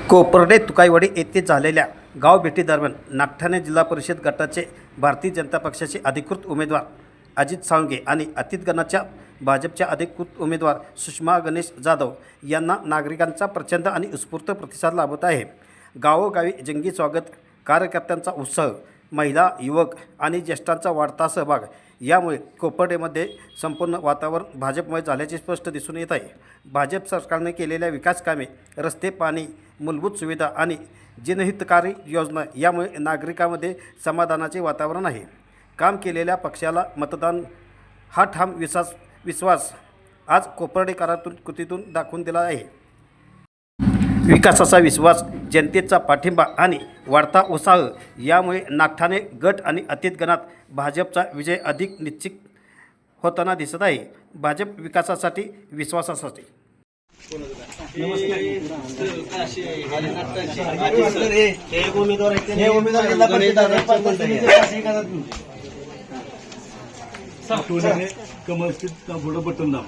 कोपर्डे तुकाईवाडी येथे झालेल्या गाव भेटीदरम्यान नागठाणे जिल्हा परिषद गटाचे भारतीय जनता पक्षाचे अधिकृत उमेदवार अजित साळुंखे आणि अतिथगणाच्या भाजपच्या अधिकृत उमेदवार सुषमा गणेश जाधव यांना नागरिकांचा प्रचंड आणि उत्स्फूर्त प्रतिसाद लाभत आहे। गावोगावी जंगी स्वागत, कार्यकर्त्यांचा उत्साह, महिला, युवक आणि ज्येष्ठांचा वाढता सहभाग यामुळे कोपर्डेमध्ये संपूर्ण वातावरण भाजपमय झाल्याचे स्पष्ट दिसून येत आहे। भाजप सरकारने केलेल्या विकास कामे, रस्ते, पाणी, मूलभूत सुविधा आणि जनहितकारी योजना यामुळे नागरिकांमध्ये समाधानाचे वातावरण आहे। काम केलेल्या पक्षाला मतदान हा ठाम विश्वास आज कोपर्डेकरांतून कृतीतून दाखवून दिला आहे। विकासाचा विश्वास, जनतेचा पाठिंबा आणि वाढता उत्साह यामुळे नागठाणे गट आणि अतिथगणात भाजपचा विजय अधिक निश्चित होताना दिसत आहे। भाजप विकासासाठी, विश्वासासाठी। कमल स्थित बटन दाब।